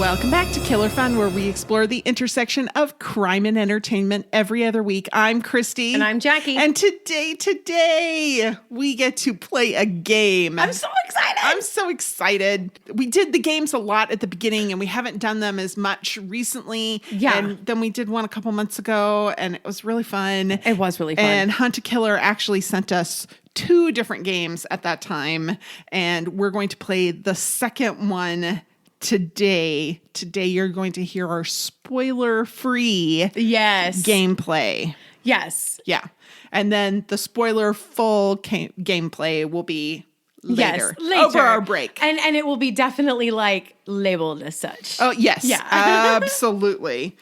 Welcome back to Killer Fun, where we explore the intersection of crime and entertainment every other week. I'm Christy. And I'm Jackie. And today, we get to play a game. I'm so excited. I'm so excited. We did the games a lot at the beginning, and we haven't done them as much recently. Yeah. And then we did one a couple months ago, and it was really fun. It was really fun. And Hunt a Killer actually sent us 2 different games at that time, and we're going to play the second one today. Today you're going to hear our spoiler-free gameplay. Yes. Yeah. And then the spoiler-full gameplay will be later. Over our break. And it will be definitely like labeled as such. Oh, yes. Yeah. Absolutely.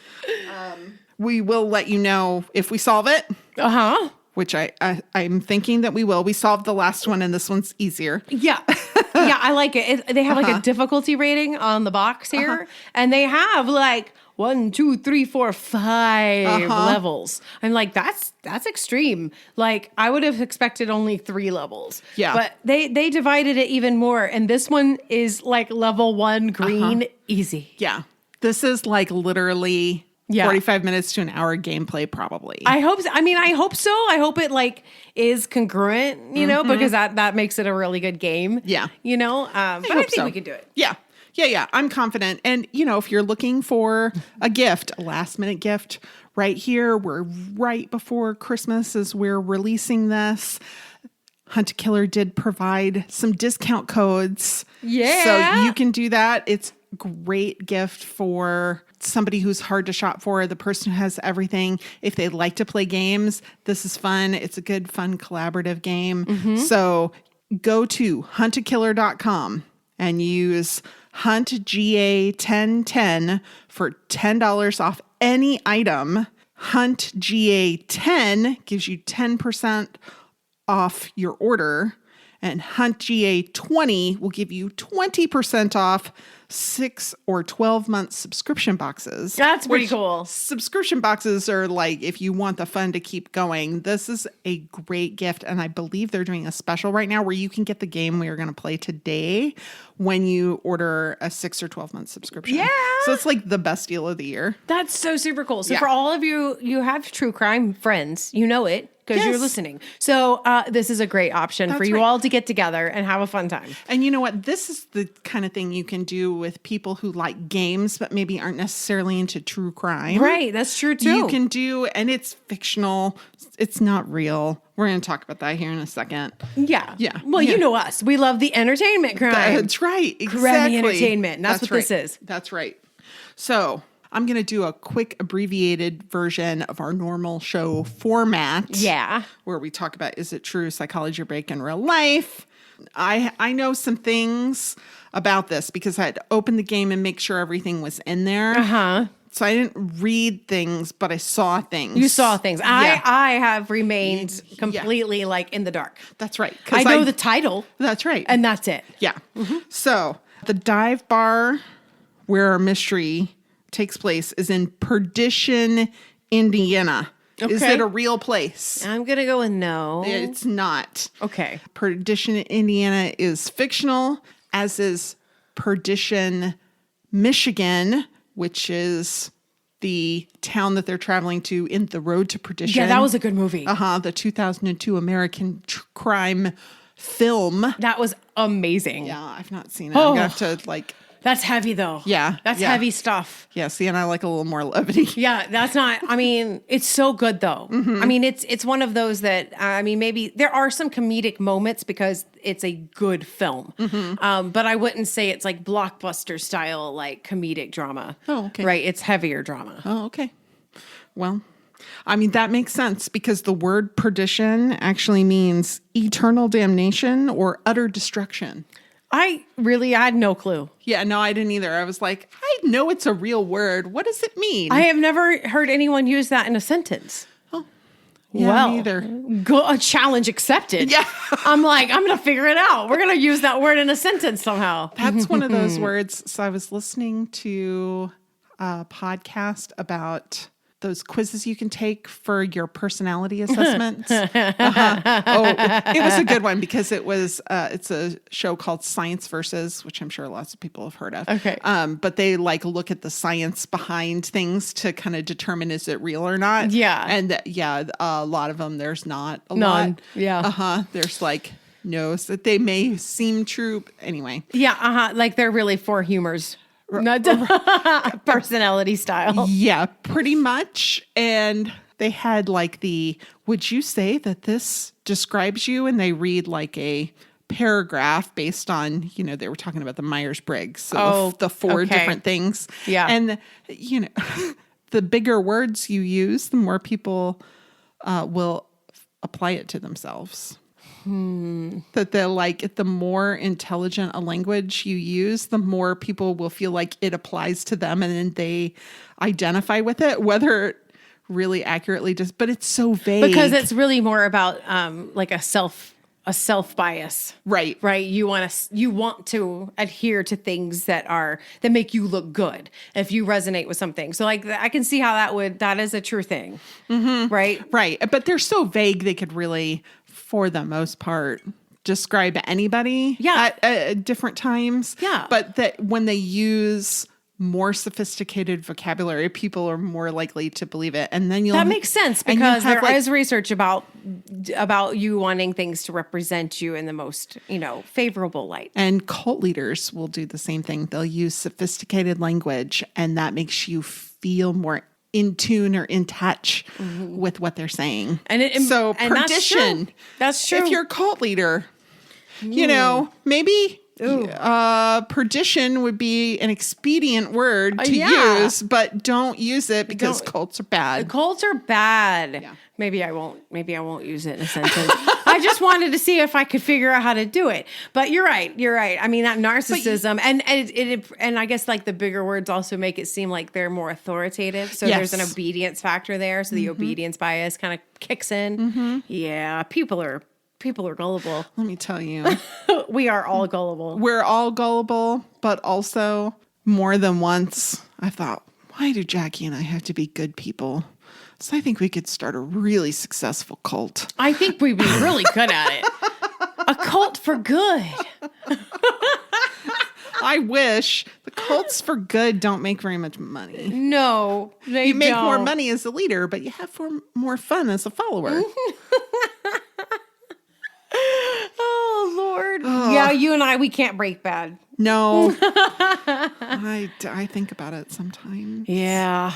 We will let you know if we solve it. Uh-huh. Which I'm thinking that we will. We solved the last one, and this one's easier. Yeah. Yeah, I like it. They have like a difficulty rating on the box here, and they have like 1, 2, 3, 4, 5 levels. I'm like, that's extreme. Like, I would have expected only 3 levels. Yeah. But they divided it even more, and this one is like level 1 green, easy. Yeah. This is like literally 45 minutes to an hour gameplay, probably. I hope so. I hope so. I hope it like is congruent, you know, because that makes it a really good game. Yeah. You know, but I think we can do it. Yeah. Yeah. I'm confident. And, you know, if you're looking for a gift, a last minute gift right here, we're right before Christmas as we're releasing this. Hunt a Killer did provide some discount codes. Yeah. So you can do that. It's a great gift for somebody who's hard to shop for, the person who has everything. If they like to play games, this is fun. It's a good, fun, collaborative game. So go to huntakiller.com and use HuntGA1010 for $10 off any item. HuntGA10 gives you 10% off your order, and HuntGA20 will give you 20% off 6 or 12 month subscription boxes. That's pretty cool. Subscription boxes are like, if you want the fun to keep going, this is a great gift. And I believe they're doing a special right now where you can get the game we are going to play today when you order a 6 or 12 month subscription. Yeah. So it's like the best deal of the year. That's so super cool. So for all of you have true crime friends, you know it because you're listening. So this is a great option for you all to get together and have a fun time. And you know what? This is the kind of thing you can do with people who like games, but maybe aren't necessarily into true crime. Right. That's true too. You can do, and it's fictional. It's not real. We're going to talk about that here in a second. Yeah. Yeah. Well, you know us. We love the entertainment crime. That's right. Exactly. Crummy entertainment. And that's what this is. That's right. So I'm going to do a quick abbreviated version of our normal show format. Yeah. Where we talk about, is it true, psychology, or break in real life? I know some things about this because I had to open the game and make sure everything was in there. So I didn't read things, but I saw things. You saw things. I have remained completely like in the dark. That's right. I know the title. That's right. And that's it. Yeah. So the dive bar where our mystery takes place is in Perdition, Indiana. Okay. Is it a real place? I'm going to go with no. It's not. Okay. Perdition, Indiana is fictional, as is Perdition, Michigan, which is the town that they're traveling to in The Road to Perdition. Yeah, that was a good movie. The 2002 American crime film. That was amazing. Yeah, I've not seen it. I'm going to have to like... That's heavy though. Yeah. That's heavy stuff. Yeah, see, and I like a little more levity. Yeah, that's not, I mean, it's so good though. I mean, it's one of those that, maybe there are some comedic moments because it's a good film. But I wouldn't say it's like blockbuster style, like comedic drama. Oh, okay. Right? It's heavier drama. Oh, okay. Well, I mean, that makes sense because the word perdition actually means eternal damnation or utter destruction. I had no clue. Yeah, no, I didn't either. I was like, I know it's a real word. What does it mean? I have never heard anyone use that in a sentence. Oh, yeah, me either. A challenge accepted. Yeah. I'm like, I'm going to figure it out. We're going to use that word in a sentence somehow. That's one of those words. So I was listening to a podcast about those quizzes you can take for your personality assessments. Oh, it was a good one because it's a show called Science Versus, which I'm sure lots of people have heard of. Okay. But they like look at the science behind things to kind of determine is it real or not. Yeah. And a lot of them, there's not a None. lot. Yeah. There's like no, that they may seem true. Anyway. Yeah. Like they're really four humors. Not personality style. Yeah, pretty much. And they had like would you say that this describes you? And they read like a paragraph based on, they were talking about the Myers-Briggs. So the four different things. Yeah. And, the bigger words you use, the more people will apply it to themselves. That they're like, the more intelligent a language you use, the more people will feel like it applies to them and then they identify with it, whether it really accurately just, but it's so vague. Because it's really more about like a self bias. Right. Right. You want to adhere to things that make you look good if you resonate with something. So like I can see how that is a true thing. Mm-hmm. Right. Right. But they're so vague they could really, for the most part, describe anybody at different times. Yeah. But that when they use more sophisticated vocabulary, people are more likely to believe it. And then that makes sense because there is research about you wanting things to represent you in the most, favorable light. And cult leaders will do the same thing. They'll use sophisticated language and that makes you feel more in tune or in touch with what they're saying. And perdition. That's true. If you're a cult leader, maybe perdition would be an expedient word to use, but don't use it because cults are bad. Cults are bad. Yeah. Maybe I won't use it in a sentence. I just wanted to see if I could figure out how to do it. But you're right. I mean, that narcissism and I guess like the bigger words also make it seem like they're more authoritative. So there's an obedience factor there. So the obedience bias kind of kicks in. Mm-hmm. Yeah. People are gullible. Let me tell you. We are all gullible. We're all gullible, but also more than once I thought, why do Jackie and I have to be good people? So I think we could start a really successful cult. I think we'd be really good at it. A cult for good. I wish. The cults for good don't make very much money. No, they You make don't. more money as a leader, but you have more fun as a follower. Oh, Lord. Oh. Yeah, you and we can't break bad. No. I think about it sometimes. Yeah.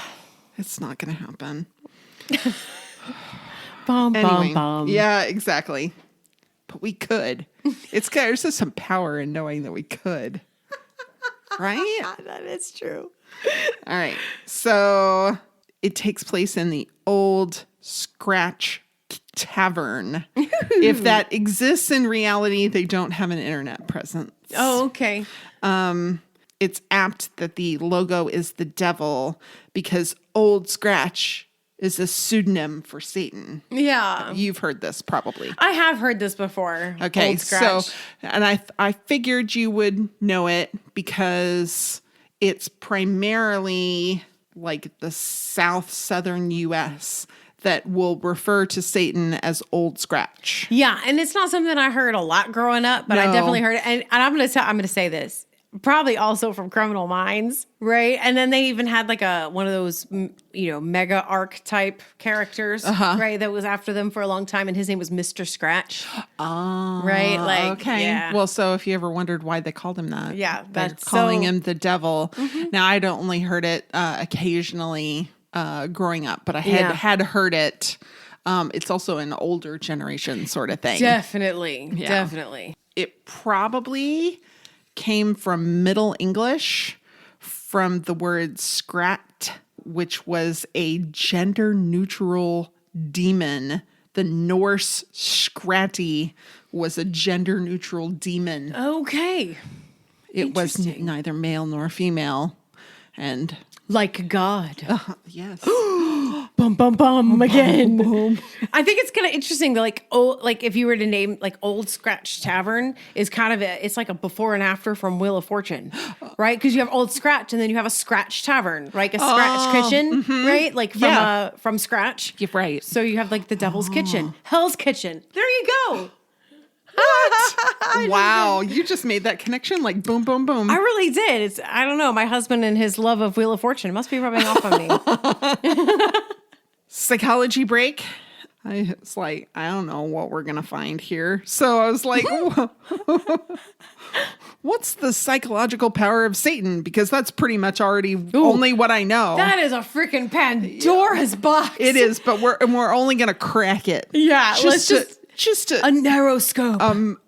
It's not going to happen. Bum. Yeah, exactly. But we could. There's just some power in knowing that we could. Right? That is true. All right. So it takes place in the old Scratch Tavern. If that exists in reality, they don't have an internet presence. Oh, okay. It's apt that the logo is the devil because Old Scratch is a pseudonym for Satan. Yeah. You've heard this probably. I have heard this before. Okay. Old Scratch. So, and I figured you would know it because it's primarily like the southern U.S. that will refer to Satan as Old Scratch. Yeah, and it's not something I heard a lot growing up, but I definitely heard it. And I'm going to say this. Probably also from Criminal Minds, right? And then they even had like one of those, mega arc type characters, right? That was after them for a long time, and his name was Mr. Scratch. Oh, right. Like, okay. Yeah. Well, so if you ever wondered why they called him that, they're calling him the devil. Mm-hmm. Now I'd only heard it occasionally growing up, but I had heard it. It's also an older generation sort of thing. Definitely. It probably came from Middle English, from the word scrat, which was a gender-neutral demon. The Norse scratty was a gender-neutral demon. Okay. It was neither male nor female. And like God. Yes. bum, bum, bum again. I think it's kind of interesting that like if you were to name like Old Scratch Tavern is kind of it's like a before and after from Wheel of Fortune, right? Because you have Old Scratch and then you have a Scratch Tavern, right? A Scratch kitchen, right? Like from scratch. You're right. So you have like the Devil's Kitchen, Hell's Kitchen. There you go. Wow, you just made that connection like boom, boom, boom. I really did. I don't know. My husband and his love of Wheel of Fortune must be rubbing off on me. Psychology break. I was like, I don't know what we're going to find here. So I was like, what's the psychological power of Satan? Because that's pretty much already only what I know. That is a freaking Pandora's box. It is, but we're only going to crack it. Yeah, Just a narrow scope.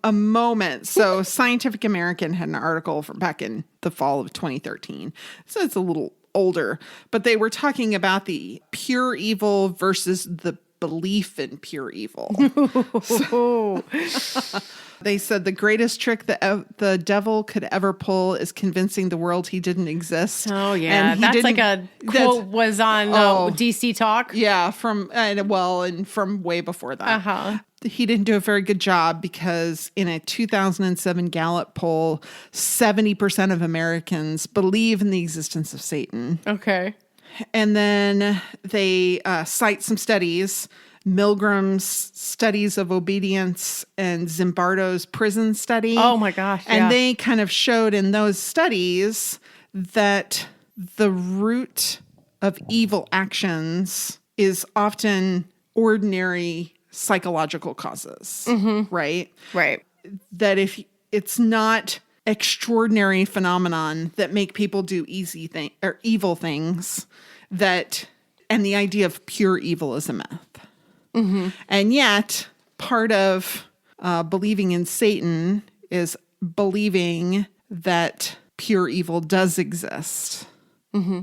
A moment. So Scientific American had an article from back in the fall of 2013. So it's a little older, but they were talking about the pure evil versus the belief in pure evil. They said the greatest trick that the devil could ever pull is convincing the world he didn't exist. Oh yeah, that's like a quote was on DC Talk. Yeah, from way before that. Uh-huh. He didn't do a very good job because in a 2007 Gallup poll, 70% of Americans believe in the existence of Satan. Okay. And then they cite some studies, Milgram's studies of obedience and Zimbardo's prison study. Oh my gosh. And they kind of showed in those studies that the root of evil actions is often ordinary psychological causes, right? Right. That if it's not extraordinary phenomenon that make people do evil things, and the idea of pure evil is a myth. And yet part of believing in Satan is believing that pure evil does exist.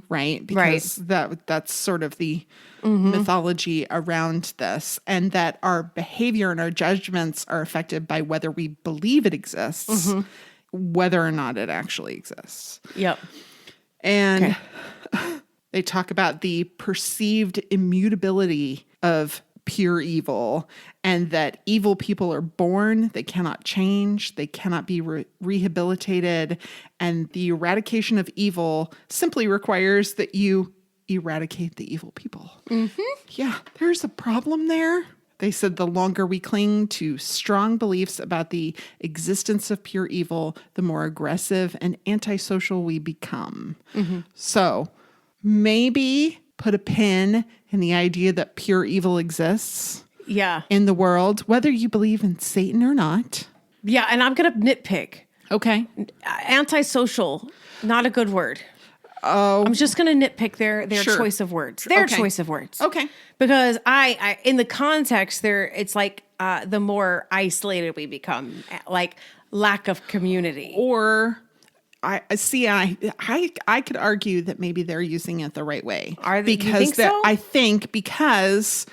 Right? Because that's sort of the mythology around this, and that our behavior and our judgments are affected by whether we believe it exists, whether or not it actually exists. Yep. And they talk about the perceived immutability of pure evil, and that evil people are born, they cannot change, they cannot be rehabilitated, and the eradication of evil simply requires that you eradicate the evil people. Yeah, there's a problem there. They said the longer we cling to strong beliefs about the existence of pure evil, the more aggressive and antisocial we become. So maybe put a pin in the idea that pure evil exists in the world, whether you believe in Satan or not. Yeah, and I'm going to nitpick. Okay. Antisocial, not a good word. Oh, I'm just going to nitpick their choice of words. Their choice of words. Okay. Because I in the context there, it's like the more isolated we become, like lack of community. Or I could argue that maybe they're using it the right way. Are they? Because you think so? I think because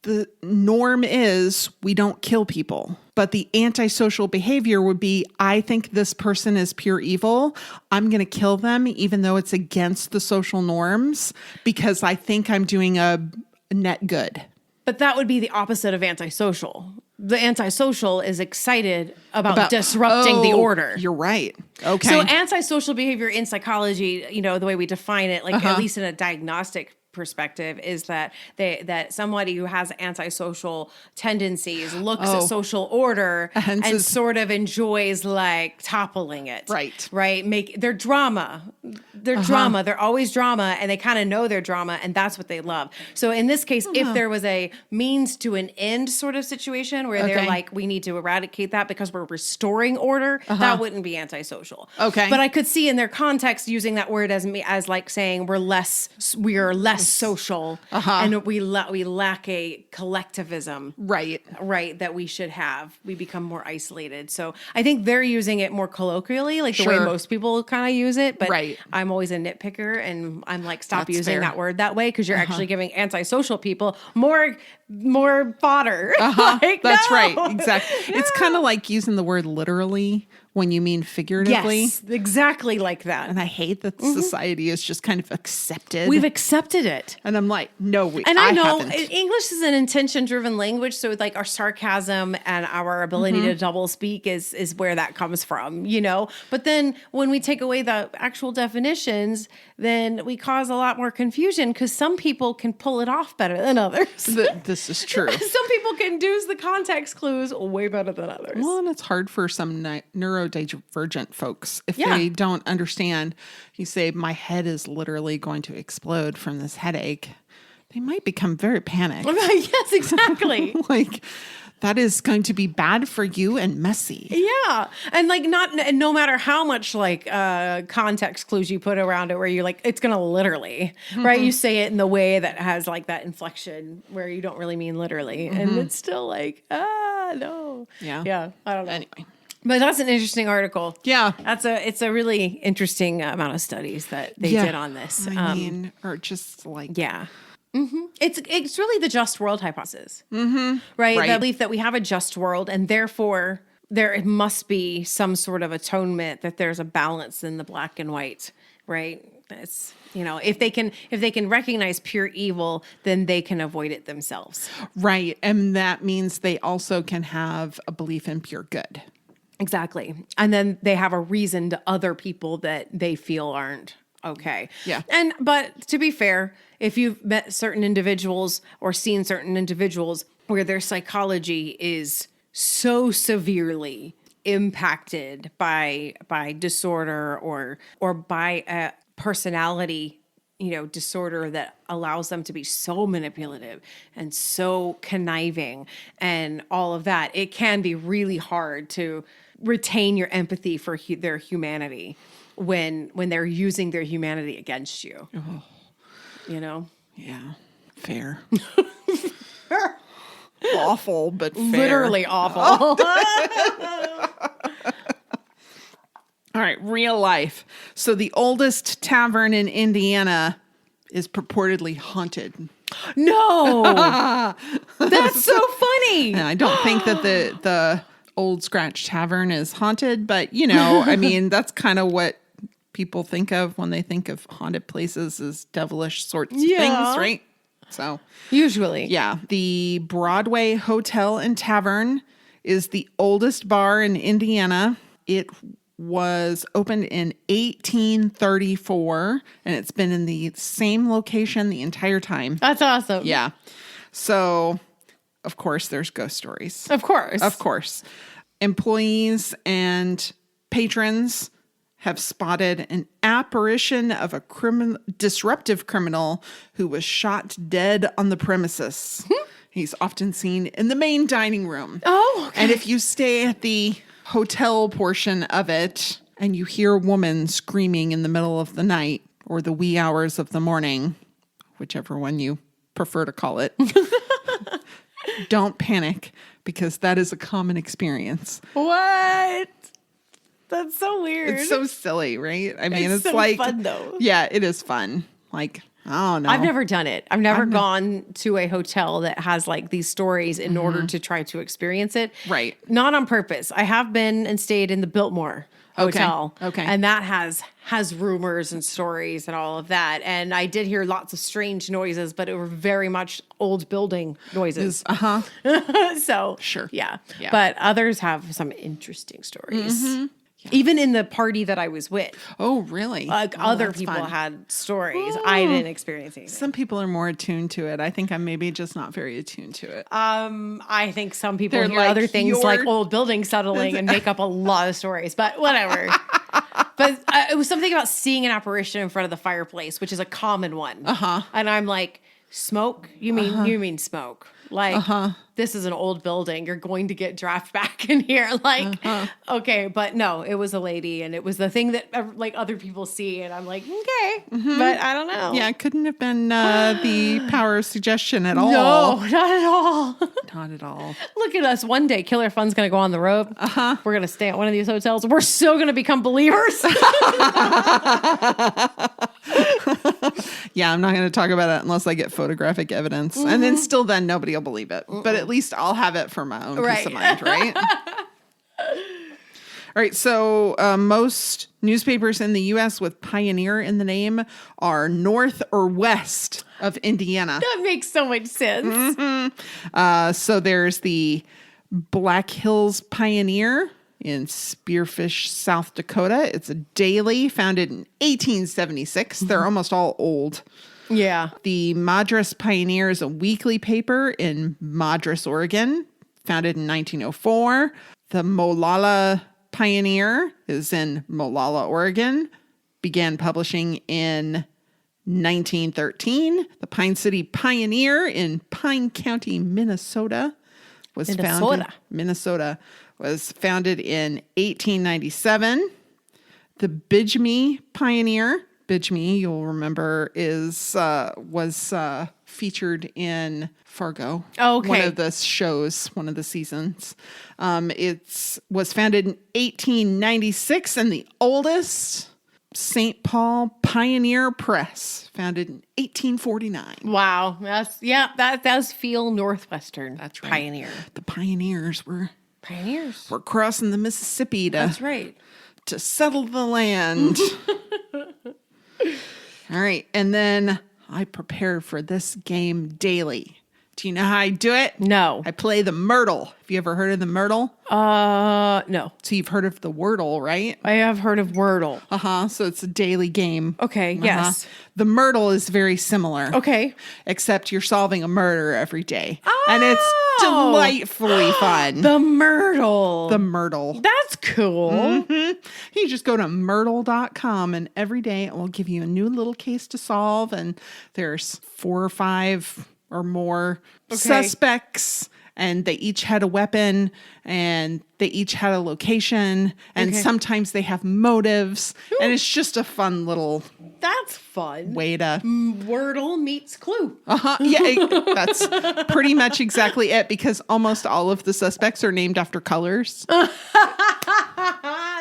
the norm is we don't kill people. But the antisocial behavior would be, I think this person is pure evil. I'm going to kill them even though it's against the social norms because I think I'm doing a net good. But that would be the opposite of antisocial. The antisocial is excited about disrupting the order. You're right. Okay. So antisocial behavior in psychology, the way we define it, like at least in a diagnostic perspective, is that somebody who has antisocial tendencies looks at social order and sort of enjoys like toppling it. Right. They're drama. They're always drama, and they kind of know their drama, and that's what they love. So in this case, if there was a means to an end sort of situation where they're like, we need to eradicate that because we're restoring order, that wouldn't be antisocial. Okay. But I could see in their context using that word as like saying we are less social, and we lack a collectivism, right, that we should have. We become more isolated. So I think they're using it more colloquially, like the way most people kind of use it. But I'm always a nitpicker, and I'm like, stop using that word that way, because you're actually giving antisocial people more more fodder. That's right. Exactly. It's kind of like using the word literally when you mean figuratively. Yes, exactly like that. And I hate that society is just kind of accepted. We've accepted it. And I'm like, no, And I know haven't. English is an intention-driven language, so like our sarcasm and our ability to double speak is where that comes from, you know? But then when we take away the actual definitions, then we cause a lot more confusion because some people can pull it off better than others. This is true. Some people can use the context clues way better than others. Well, and it's hard for some neurodivergent folks if they don't understand. You say, my head is literally going to explode from this headache. They might become very panicked. Yes, exactly. Like, that is going to be bad for you and messy. Yeah. And like no matter how much like context clues you put around it where you're like, it's going to literally, right? You say it in the way that has like that inflection where you don't really mean literally. And it's still like, no. Yeah. Yeah. I don't know. Anyway. But that's an interesting article. Yeah. It's a really interesting amount of studies that they did on this. I mean, or just like. Yeah. It's really the just world hypothesis, right? The belief that we have a just world and therefore there must be some sort of atonement, that there's a balance in the black and white, right? It's, you know, if they can recognize pure evil, then they can avoid it themselves. Right. And that means they also can have a belief in pure good. Exactly. And then they have a reason to other people that they feel aren't okay. Yeah. But to be fair, if you've met certain individuals or seen certain individuals where their psychology is so severely impacted by disorder or by a personality, you know, disorder that allows them to be so manipulative and so conniving and all of that, it can be really hard to retain your empathy for their humanity when they're using their humanity against you. Oh. You know? Yeah. Fair. Awful, but fair. Literally awful. All right, real life. So the oldest tavern in Indiana is purportedly haunted. No. That's so funny. And I don't think that the Old Scratch Tavern is haunted, but you know, I mean, that's kind of what people think of when they think of haunted places, is devilish sorts of things, right? So usually, yeah, the Broadway Hotel and Tavern is the oldest bar in Indiana. It was opened in 1834, and it's been in the same location the entire time. That's awesome. Yeah. So, of course, there's ghost stories. Of course. Of course. Employees and patrons have spotted an apparition of a disruptive criminal who was shot dead on the premises. He's often seen in the main dining room. Oh, okay. And if you stay at the hotel portion of it and you hear a woman screaming in the middle of the night or the wee hours of the morning, whichever one you prefer to call it, don't panic, because that is a common experience. What? That's so weird. It's so silly, right? I mean, it's so like fun though. Yeah, it is fun. Like, I don't know. I've never done it. I've never gone to a hotel that has like these stories in order to try to experience it. Right. Not on purpose. I have been and stayed in the Biltmore Hotel. Okay. And that has rumors and stories and all of that. And I did hear lots of strange noises, but it were very much old building noises. So Sure. Yeah. Yeah. But others have some interesting stories. Even in the party that I was with. Oh, really? Like other people fun. had stories. I didn't experience anything. Some people are more attuned to it. I think I'm maybe just not very attuned to it. I think some people They're hear like, other things like "You're-" old buildings settling and make up a lot of stories, but whatever. But it was something about seeing an apparition in front of the fireplace, which is a common one. And I'm like, smoke? You mean smoke? Like, this is an old building. You're going to get draft back in here. Like, okay. But no, it was a lady, and it was the thing that like other people see. And I'm like, okay, but I don't know. Yeah, it couldn't have been the power of suggestion at all. No, not at all. Not at all. Look at us. One day, Killer Fun's going to go on the road. We're going to stay at one of these hotels. We're so going to become believers. Yeah, I'm not going to talk about it unless I get photographic evidence. And then then nobody will believe it. But at least I'll have it for my own peace of mind, right? All right, so most newspapers in the U.S. with Pioneer in the name are north or west of Indiana. That makes so much sense. So there's the Black Hills Pioneer in Spearfish, South Dakota. It's a daily founded in 1876. They're almost all old. Yeah. The Madras Pioneer is a weekly paper in Madras, Oregon, founded in 1904. The Molalla Pioneer is in Molalla, Oregon, began publishing in 1913. The Pine City Pioneer in Pine County, Minnesota was founded in 1897. The Bidgme Pioneer, Bidgme, you'll remember, was featured in Fargo. Oh, okay. One of the shows, one of the seasons. It was founded in 1896, and the oldest, St. Paul Pioneer Press, founded in 1849. Wow. That does feel Northwestern. That's right. Pioneer. The pioneers were Pioneers. crossing the Mississippi That's right. to settle the land. All right. And then I prepare for this game daily. Do you know how I do it? No. I play the Myrtle. Have you ever heard of the Myrtle? No. So you've heard of the Wordle, right? I have heard of Wordle. So it's a daily game. Okay, yes. The Myrtle is very similar. Okay. Except you're solving a murder every day. And it's delightfully fun. The Myrtle. The Myrtle. That's cool. You just go to myrtle.com and every day it will give you a new little case to solve. And there's 4 or 5 or more suspects, and they each had a weapon, and they each had a location, and sometimes they have motives. Ooh. And it's just a fun little That's fun. Way to Wordle meets Clue. Yeah, that's pretty much exactly it, because almost all of the suspects are named after colors.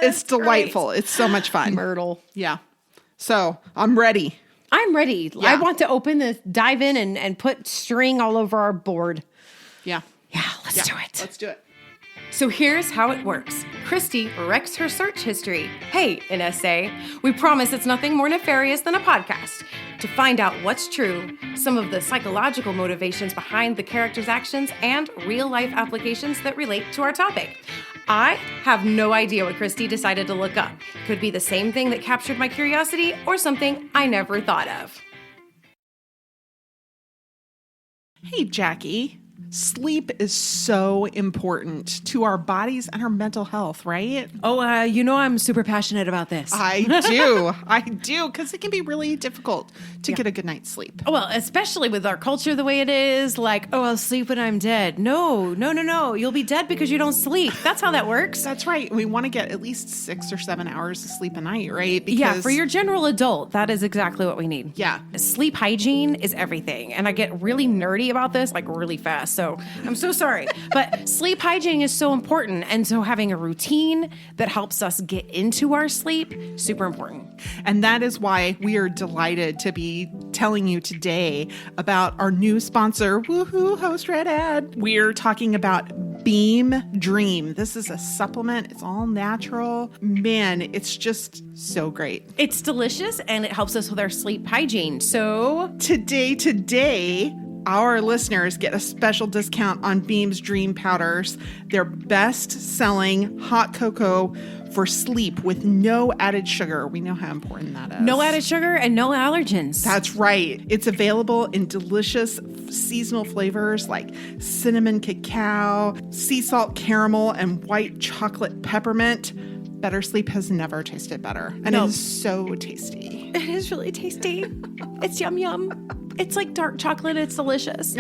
It's delightful. Great. It's so much fun. Myrtle. Yeah. So I'm ready. I'm ready. Yeah. I want to open this, dive in and put string all over our board. Yeah. Yeah, let's do it. Let's do it. So here's how it works. Christy wrecks her search history. Hey, an essay. We promise it's nothing more nefarious than a podcast. To find out what's true, some of the psychological motivations behind the characters' actions, and real-life applications that relate to our topic. I have no idea what Christy decided to look up. Could be the same thing that captured my curiosity or something I never thought of. Hey, Jackie. Sleep is so important to our bodies and our mental health, right? Oh, I'm super passionate about this. I do, because it can be really difficult to get a good night's sleep. Well, especially with our culture the way it is, like, oh, I'll sleep when I'm dead. No. You'll be dead because you don't sleep. That's how that works. That's right. We want to get at least 6 or 7 hours of sleep a night, right? Because, for your general adult, that is exactly what we need. Yeah. Sleep hygiene is everything. And I get really nerdy about this, like really fast. So I'm so sorry. But sleep hygiene is so important. And so having a routine that helps us get into our sleep, super important. And that is why we are delighted to be telling you today about our new sponsor, woohoo, Host Red Ad. We're talking about Beam Dream. This is a supplement. It's all natural. Man, it's just so great. It's delicious and it helps us with our sleep hygiene. So today, our listeners get a special discount on Beam's Dream Powders, their best-selling hot cocoa for sleep with no added sugar. We know how important that is. No added sugar and no allergens. That's right. It's available in delicious seasonal flavors like cinnamon cacao, sea salt caramel, and white chocolate peppermint. Better Sleep has never tasted better. And it is so tasty. It is really tasty. It's yum yum. It's like dark chocolate. It's delicious.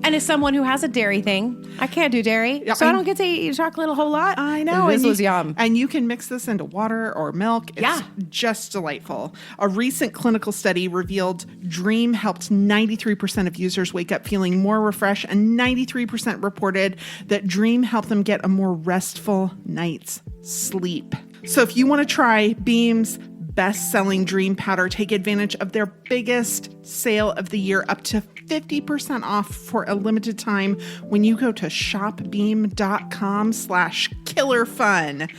And as someone who has a dairy thing, I can't do dairy, so I don't get to eat chocolate a whole lot. I know. This was yum. And you can mix this into water or milk. It's just delightful. A recent clinical study revealed Dream helped 93% of users wake up feeling more refreshed, and 93% reported that Dream helped them get a more restful night's sleep. So if you want to try Beam's best-selling Dream Powder, take advantage of their biggest sale of the year, up to 50% off for a limited time when you go to shopbeam.com/killerfun.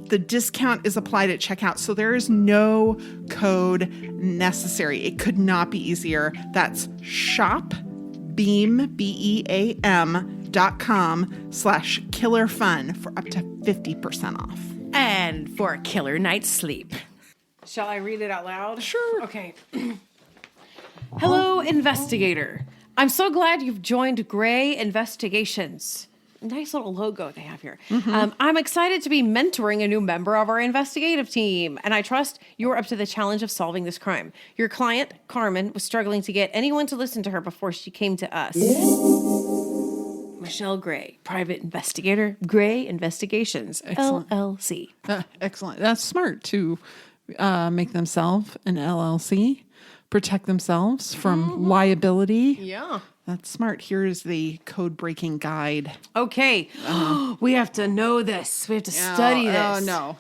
The discount is applied at checkout, so there is no code necessary. It could not be easier. That's shopbeam, BEAM.com/killerfun for up to 50% off. And for a killer night's sleep. Shall I read it out loud? Sure. Okay. Hello, investigator. I'm so glad you've joined Gray Investigations. Nice little logo they have here. I'm excited to be mentoring a new member of our investigative team, and I trust you're up to the challenge of solving this crime. Your client, Carmen, was struggling to get anyone to listen to her before she came to us. Michelle Gray, private investigator, Gray Investigations, Excellent. LLC. Excellent. That's smart to make themselves an LLC, protect themselves from liability. Yeah. That's smart. Here's the code breaking guide. Okay. We have to know this. We have to study this. Oh, no.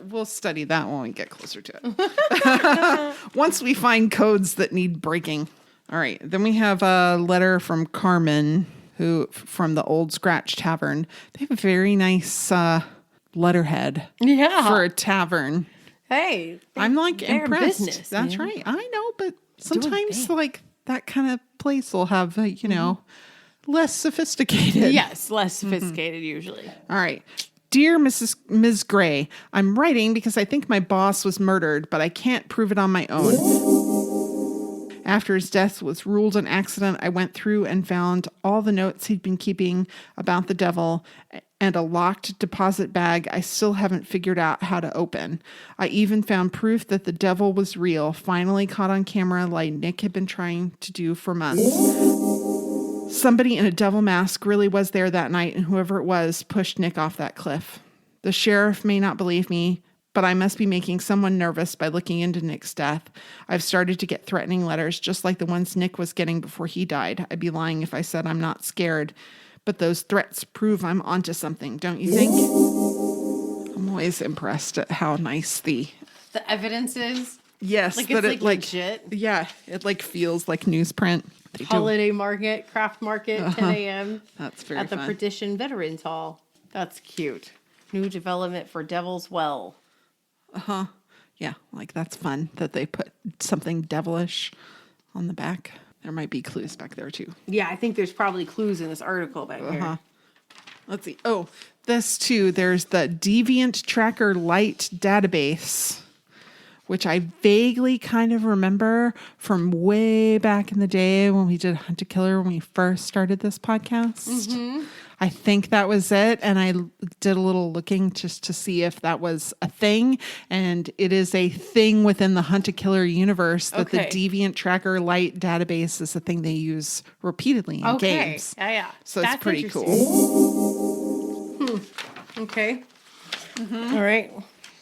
We'll study that when we get closer to it. Once we find codes that need breaking. All right. Then we have a letter from Carmen, who from the Old Scratch Tavern. They have a very nice letterhead for a tavern. Hey. I'm like impressed. Business, That's man. right. I know, but sometimes like that kind of place will have, less sophisticated. Yes, less sophisticated usually. All right. Dear Ms. Gray, I'm writing because I think my boss was murdered, but I can't prove it on my own. After his death was ruled an accident, I went through and found all the notes he'd been keeping about the devil and a locked deposit bag I still haven't figured out how to open. I even found proof that the devil was real, finally caught on camera like Nick had been trying to do for months. Somebody in a devil mask really was there that night, and whoever it was pushed Nick off that cliff. The sheriff may not believe me, but I must be making someone nervous by looking into Nick's death. I've started to get threatening letters, just like the ones Nick was getting before he died. I'd be lying if I said I'm not scared. But those threats prove I'm onto something, don't you think? I'm always impressed at how nice the evidence is. Yes, Like that it's it like legit. Yeah, it like feels like newsprint. They do. Holiday market, craft market, 10 a.m. That's very at the fun. Perdition Veterans Hall. That's cute. New development for Devil's Well. Yeah, like that's fun that they put something devilish on the back. There might be clues back there too. Yeah, I think there's probably clues in this article back here. Let's see. Oh, this too. There's the Deviant Tracker Lite database, which I vaguely kind of remember from way back in the day when we did Hunt a Killer, when we first started this podcast. I think that was it. And I did a little looking just to see if that was a thing. And it is a thing within the Hunt a Killer universe that the Deviant Tracker Lite database is a thing they use repeatedly in games. Yeah. So that's pretty cool. Okay. All right.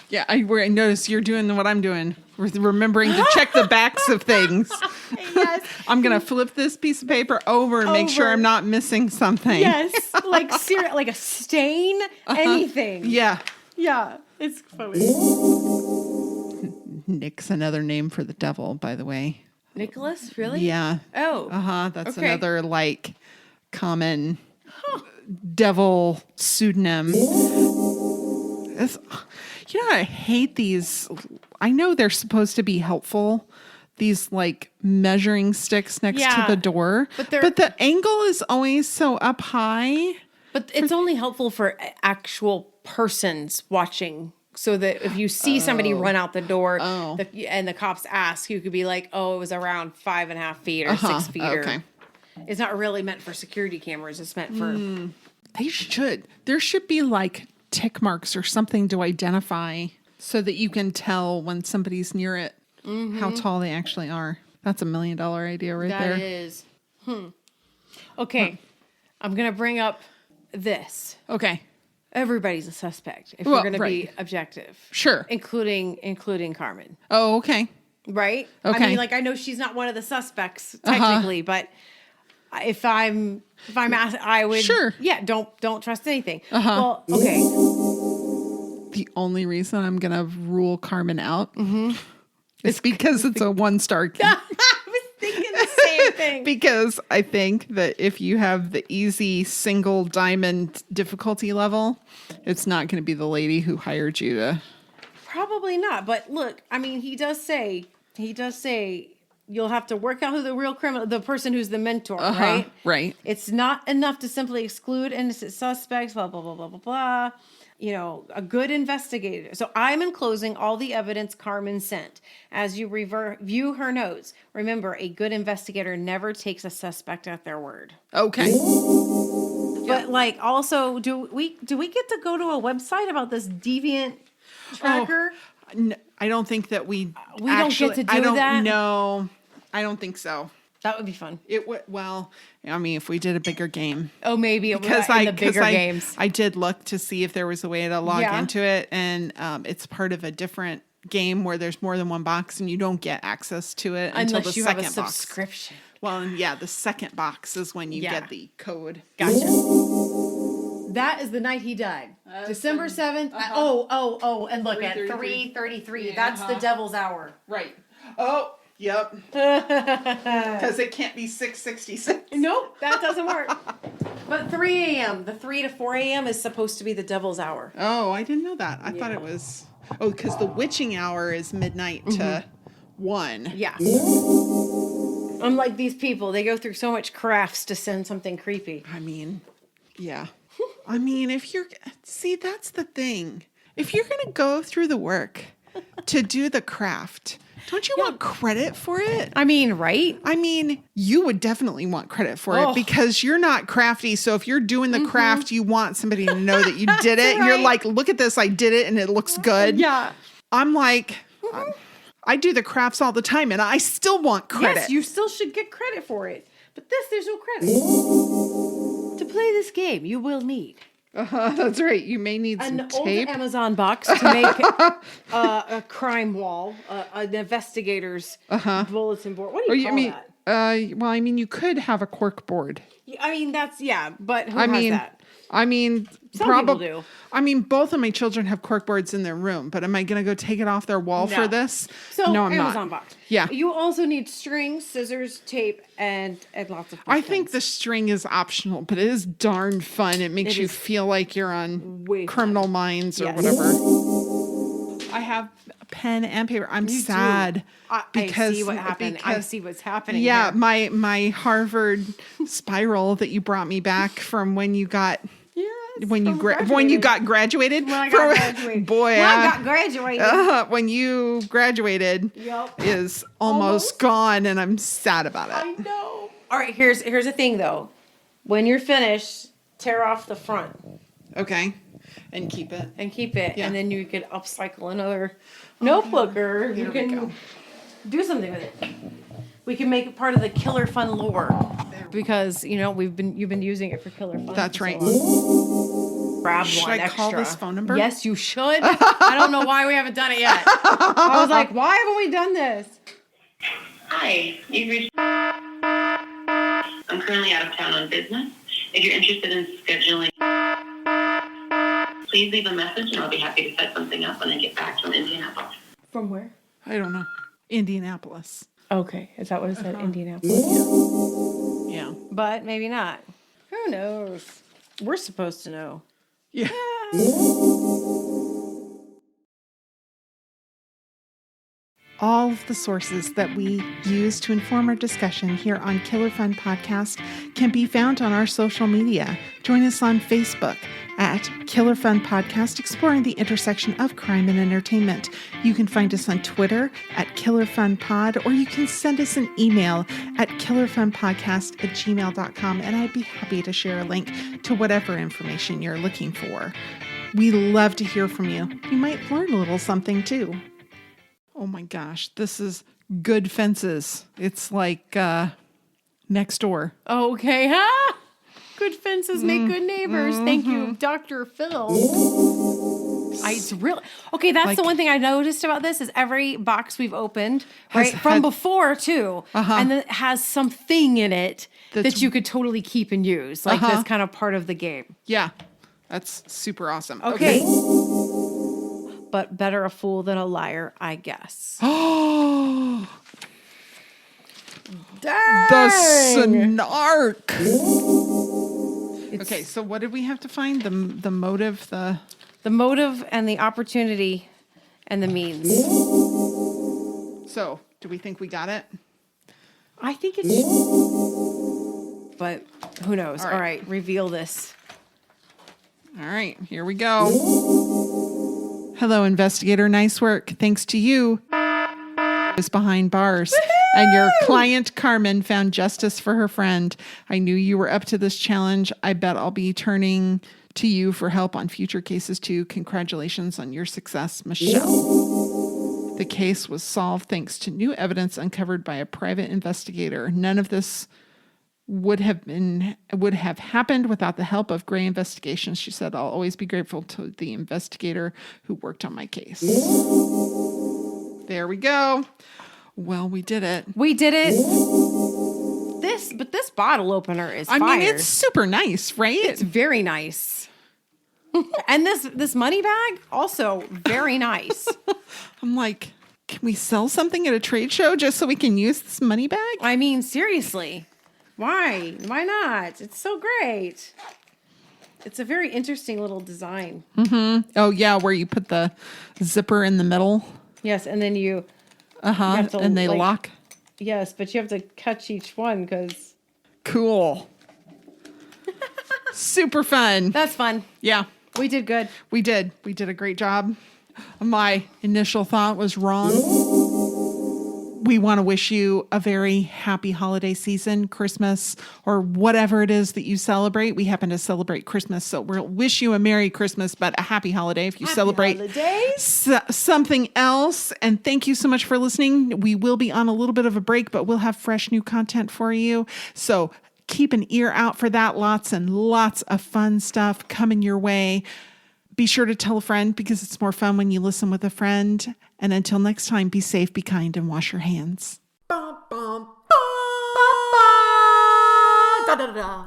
Yeah, I notice you're doing what I'm doing, remembering to check the backs of things. Yes. I'm going to flip this piece of paper over and make sure I'm not missing something. Yes. Like like a stain, anything. Yeah. Yeah. It's funny. Nick's another name for the devil, by the way. Nicholas? Really? Yeah. Oh. That's another like common devil pseudonym. I hate these. I know they're supposed to be helpful. These like measuring sticks next to the door. But the angle is always so up high. But it's only helpful for actual persons watching. So that if you see somebody run out the door and the cops ask, you could be like, oh, it was around 5.5 feet or 6 feet. Okay. It's not really meant for security cameras. It's meant for... They should. There should be like tick marks or something to identify so that you can tell when somebody's near it how tall they actually are. That's $1 million idea right there. That is. Okay. I'm going to bring up this. Okay. Everybody's a suspect if we're going to be objective. Sure. Including Carmen. Oh, okay. Right? Okay. I mean, like, I know she's not one of the suspects technically, but if I'm asked, I would. Sure. Yeah. Don't trust anything. Well, okay. The only reason I'm going to rule Carmen out is because it's a 1-star. I was thinking the same thing. Because I think that if you have the easy single diamond difficulty level, it's not going to be the lady who hired you to. Probably not. But look, I mean, he does say you'll have to work out who the real criminal, the person who's the mentor, right? Right. It's not enough to simply exclude innocent suspects, blah, blah, blah, blah, blah, blah. You know, a good investigator. So I'm enclosing all the evidence Carmen sent. As you review her notes, remember, a good investigator never takes a suspect at their word. Okay. But like, also, do we get to go to a website about this deviant tracker? No, I don't think that we don't get to do I don't that? know. I don't think so. That would be fun. It would. Well, I mean, if we did a bigger game. Oh, maybe it was in the bigger games. I did look to see if there was a way to log into it, and it's part of a different game where there's more than one box, and you don't get access to it until the you second have a box. subscription. Well, and the second box is when you get the code. Gotcha. That is the night he died. December 7th. And look at 3:33. That's the devil's hour. Right. Oh, yep. Because it can't be 6:66. Nope, that doesn't work. But 3 a.m., the 3 to 4 a.m. is supposed to be the devil's hour. Oh, I didn't know that. I thought it was... Oh, because the witching hour is midnight to 1. Yeah. Unlike these people, they go through so much crafts to send something creepy. I mean, yeah. I mean, if you're... See, that's the thing. If you're going to go through the work to do the craft... Don't you want credit for it? I mean, right? I mean, you would definitely want credit for it because you're not crafty. So if you're doing the craft, you want somebody to know that you did it. Right. You're like, look at this, I did it and it looks good. Yeah. I'm like, I do the crafts all the time and I still want credit. Yes, you still should get credit for it. But there's no credit. To play this game, you will need... That's right. You may need some tape. Old Amazon box to make a crime wall, an investigator's bulletin board. What do you call that? Well, I mean, you could have a cork board. I mean, but who has that? I mean, Some people do. I mean, both of my children have cork boards in their room, but am I going to go take it off their wall for this? So, no, I'm Amazon not. box. Yeah. You also need strings, scissors, tape, and lots of I think the string is optional, but it is darn fun. It makes you feel like you're on Criminal Minds or whatever. I have a pen and paper. I'm sad because I see what happened. I see what's happening. Yeah, here. my Harvard spiral that you brought me back from when you got when you got graduated. When I got graduated. Boy, when I got graduated. When you graduated is almost gone, and I'm sad about it. I know. All right, here's the thing though. When you're finished, tear off the front. Okay. And keep it. Yeah. And then you could upcycle another notebook, or you can do something with it. We can make it part of the Killer Fun lore because you've been using it for Killer Fun. That's right. Grab should one I extra. call this phone number? Yes, you should. I don't know why we haven't done it yet. I was like, why haven't we done this? Hi, you've reached. I'm currently out of town on business. If you're interested in scheduling, please leave a message and I'll be happy to set something up when I get back from Indianapolis. From where? I don't know. Indianapolis. Okay, is that what it said? Indianapolis. Yeah. But maybe not. Who knows? We're supposed to know. Yeah. All of the sources that we use to inform our discussion here on Killer Fun Podcast can be found on our social media. Join us on Facebook at Killer Fun Podcast, exploring the intersection of crime and entertainment. You can find us on Twitter at Killer Fun Pod, or you can send us an email at killerfunpodcast@gmail.com, and I'd be happy to share a link to whatever information you're looking for. We love to hear from you. You might learn a little something too. Oh my gosh, this is Good Fences. It's like next door. Okay, huh? Good fences make good neighbors. Thank you, Dr. Phil. It's really okay. That's the one thing I noticed about this is every box we've opened, right, from before too, and then it has something in it that you could totally keep and use, like that's kind of part of the game. Yeah, that's super awesome. Okay. But better a fool than a liar, I guess. Oh, Dang! the snark. Okay, so what did we have to find? The motive, the motive and the opportunity and the means. So, do we think we got it? I think it's... But who knows? All right, reveal this. All right, here we go. Hello, investigator. Nice work. Thanks to you, is behind bars. And your client, Carmen, found justice for her friend. I knew you were up to this challenge. I bet I'll be turning to you for help on future cases too. Congratulations on your success, Michelle. The case was solved thanks to new evidence uncovered by a private investigator. None of this would have happened without the help of Gray Investigations. She said, I'll always be grateful to the investigator who worked on my case. There we go. Well, we did it. We did it. This bottle opener is fire. I mean, it's super nice, right? It's very nice. And this money bag, also very nice. I'm like, can we sell something at a trade show just so we can use this money bag? I mean, seriously. Why? Why not? It's so great. It's a very interesting little design. Mm-hmm. Oh, yeah, where you put the zipper in the middle. Yes, and then you... and they lock. Yes, but you have to catch each one because... Cool. Super fun. That's fun. Yeah. We did good. We did. We did a great job. My initial thought was wrong. We want to wish you a very happy holiday season, Christmas, or whatever it is that you celebrate. We happen to celebrate Christmas, so we'll wish you a Merry Christmas, but a happy holiday if you celebrate something else. And thank you so much for listening. We will be on a little bit of a break, but we'll have fresh new content for you. So keep an ear out for that. Lots and lots of fun stuff coming your way. Be sure to tell a friend because it's more fun when you listen with a friend. And until next time, be safe, be kind, and wash your hands. Bum, bum, bum. Da, da, da.